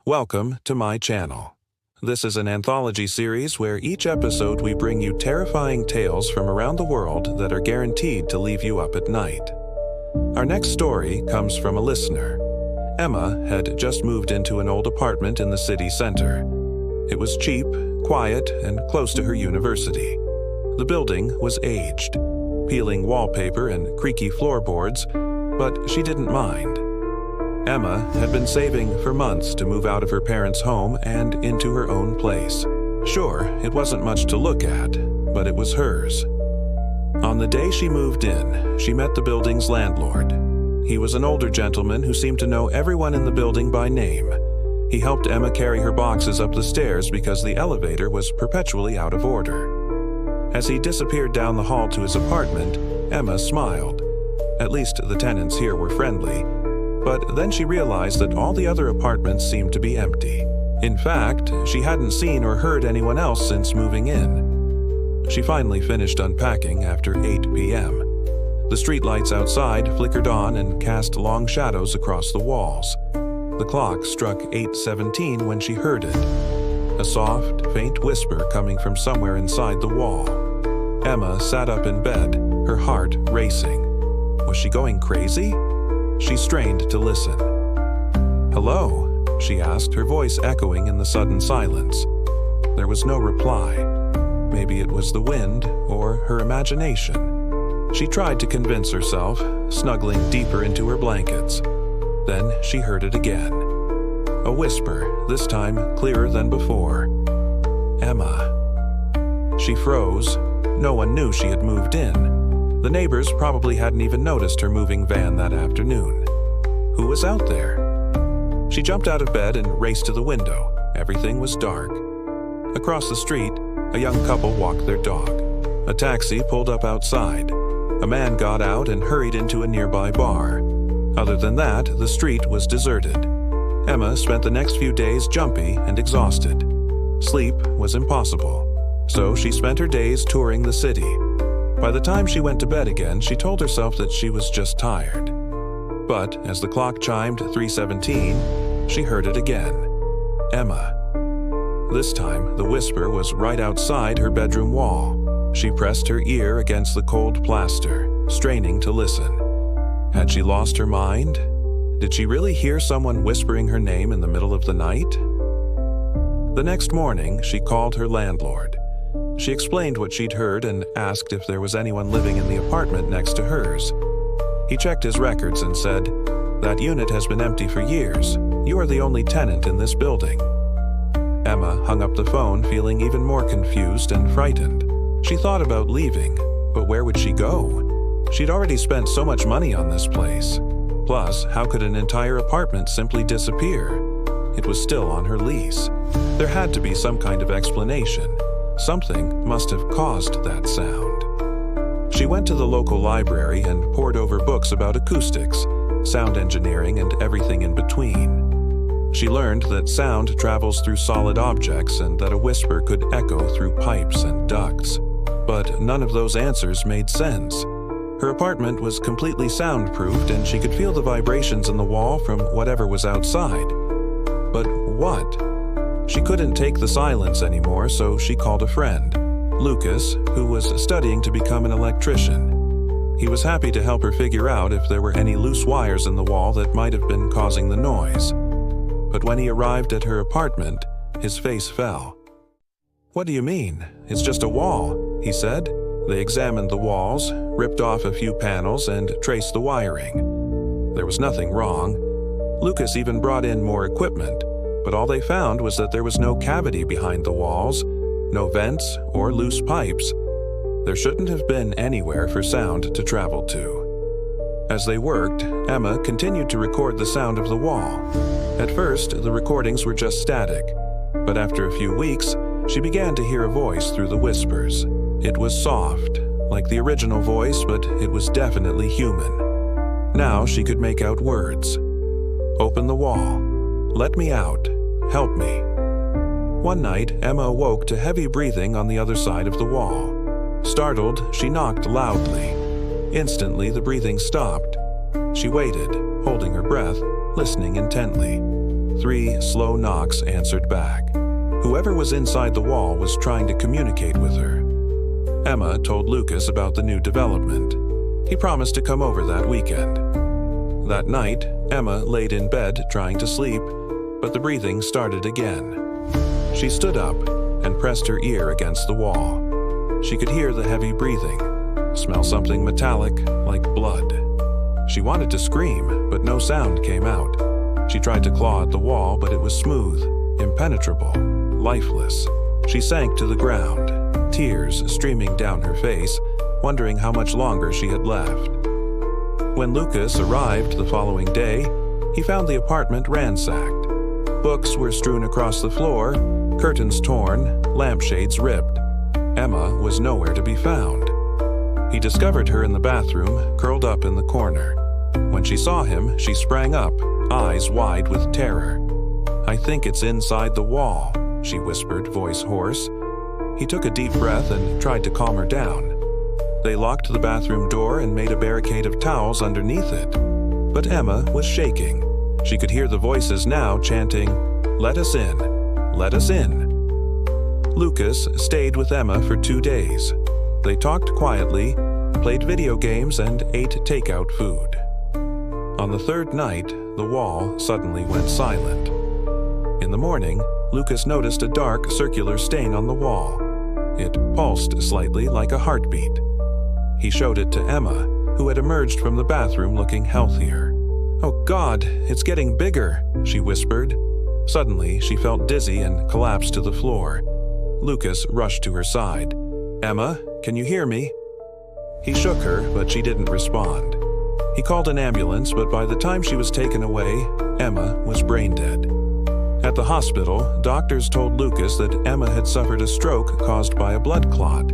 Welcome to my channel. This is an anthology series where each episode we bring you terrifying tales from around the world that are guaranteed to leave you up at night. Our next story comes from a listener. Emma had just moved into an old apartment in the city center. It was cheap, quiet, and close to her university. The building was aged, peeling wallpaper and creaky floorboards, but she didn't mind. Emma had been saving for months to move out of her parents' home and into her own place. Sure, it wasn't much to look at, but it was hers. On the day she moved in, she met the building's landlord. He was an older gentleman who seemed to know everyone in the building by name. He helped Emma carry her boxes up the stairs because the elevator was perpetually out of order. As he disappeared down the hall to his apartment, Emma smiled. At least the tenants here were friendly. But then she realized that all the other apartments seemed to be empty. In fact, she hadn't seen or heard anyone else since moving in. She finally finished unpacking after 8 p.m. The streetlights outside flickered on and cast long shadows across the walls. The clock struck 8:17 when she heard it. A soft, faint whisper coming from somewhere inside the wall. Emma sat up in bed, her heart racing. Was she going crazy? She strained to listen. "Hello?" she asked, her voice echoing in the sudden silence. There was no reply. Maybe it was the wind or her imagination. She tried to convince herself, snuggling deeper into her blankets. Then she heard it again. A whisper, this time clearer than before. "Emma." She froze. No one knew she had moved in. The neighbors probably hadn't even noticed her moving van that afternoon. Who was out there? She jumped out of bed and raced to the window. Everything was dark. Across the street, a young couple walked their dog. A taxi pulled up outside. A man got out and hurried into a nearby bar. Other than that, the street was deserted. Emma spent the next few days jumpy and exhausted. Sleep was impossible, so she spent her days touring the city. By the time she went to bed again, she told herself that she was just tired. But as the clock chimed 3:17, she heard it again. Emma. This time, the whisper was right outside her bedroom wall. She pressed her ear against the cold plaster, straining to listen. Had she lost her mind? Did she really hear someone whispering her name in the middle of the night? The next morning, she called her landlord. She explained what she'd heard and asked if there was anyone living in the apartment next to hers. He checked his records and said, "That unit has been empty for years. You are the only tenant in this building." Emma hung up the phone, feeling even more confused and frightened. She thought about leaving, but where would she go? She'd already spent so much money on this place. Plus, how could an entire apartment simply disappear? It was still on her lease. There had to be some kind of explanation. Something must have caused that sound. She went to the local library and pored over books about acoustics, sound engineering, and everything in between. She learned that sound travels through solid objects and that a whisper could echo through pipes and ducts. But none of those answers made sense. Her apartment was completely soundproofed and she could feel the vibrations in the wall from whatever was outside. But what? She couldn't take the silence anymore, so she called a friend, Lucas, who was studying to become an electrician. He was happy to help her figure out if there were any loose wires in the wall that might have been causing the noise. But when he arrived at her apartment, his face fell. "What do you mean? It's just a wall," he said. They examined the walls, ripped off a few panels, and traced the wiring. There was nothing wrong. Lucas even brought in more equipment. But all they found was that there was no cavity behind the walls, no vents or loose pipes. There shouldn't have been anywhere for sound to travel to. As they worked, Emma continued to record the sound of the wall. At first, the recordings were just static, but after a few weeks, she began to hear a voice through the whispers. It was soft, like the original voice, but it was definitely human. Now she could make out words. "Open the wall. Let me out. Help me." One night, Emma awoke to heavy breathing on the other side of the wall. Startled, she knocked loudly. Instantly, the breathing stopped. She waited, holding her breath, listening intently. 3 slow knocks answered back. Whoever was inside the wall was trying to communicate with her. Emma told Lucas about the new development. He promised to come over that weekend. That night, Emma laid in bed trying to sleep, but the breathing started again. She stood up and pressed her ear against the wall. She could hear the heavy breathing, smell something metallic like blood. She wanted to scream, but no sound came out. She tried to claw at the wall, but it was smooth, impenetrable, lifeless. She sank to the ground, tears streaming down her face, wondering how much longer she had left. When Lucas arrived the following day, he found the apartment ransacked. Books were strewn across the floor, curtains torn, lampshades ripped. Emma was nowhere to be found. He discovered her in the bathroom, curled up in the corner. When she saw him, she sprang up, eyes wide with terror. "I think it's inside the wall," she whispered, voice hoarse. He took a deep breath and tried to calm her down. They locked the bathroom door and made a barricade of towels underneath it. But Emma was shaking. She could hear the voices now chanting, "Let us in, let us in." Lucas stayed with Emma for 2 days. They talked quietly, played video games, and ate takeout food. On the 3rd night, the wall suddenly went silent. In the morning, Lucas noticed a dark, circular stain on the wall. It pulsed slightly like a heartbeat. He showed it to Emma, who had emerged from the bathroom looking healthier. "Oh God, it's getting bigger," she whispered. Suddenly, she felt dizzy and collapsed to the floor. Lucas rushed to her side. "Emma, can you hear me?" He shook her, but she didn't respond. He called an ambulance, but by the time she was taken away, Emma was brain dead. At the hospital, doctors told Lucas that Emma had suffered a stroke caused by a blood clot,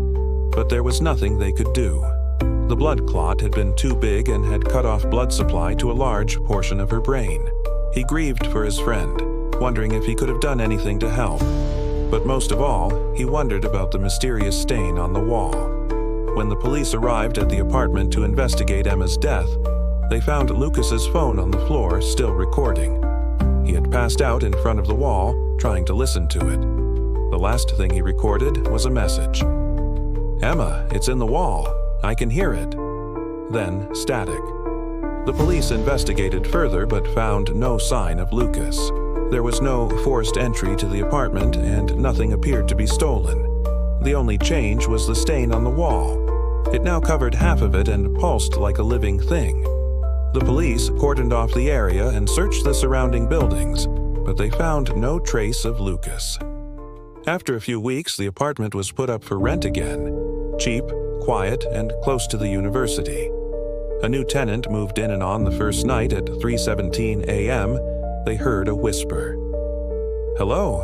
but there was nothing they could do. The blood clot had been too big and had cut off blood supply to a large portion of her brain. He grieved for his friend, wondering if he could have done anything to help. But most of all, he wondered about the mysterious stain on the wall. When the police arrived at the apartment to investigate Emma's death, they found Lucas's phone on the floor still recording. He had passed out in front of the wall, trying to listen to it. The last thing he recorded was a message. "Emma, it's in the wall. I can hear it." Then static. The police investigated further but found no sign of Lucas. There was no forced entry to the apartment and nothing appeared to be stolen. The only change was the stain on the wall. It now covered half of it and pulsed like a living thing. The police cordoned off the area and searched the surrounding buildings, but they found no trace of Lucas. After a few weeks, the apartment was put up for rent again. Cheap, quiet, and close to the university. A new tenant moved in, and on the first night at 3:17 a.m., they heard a whisper. "Hello,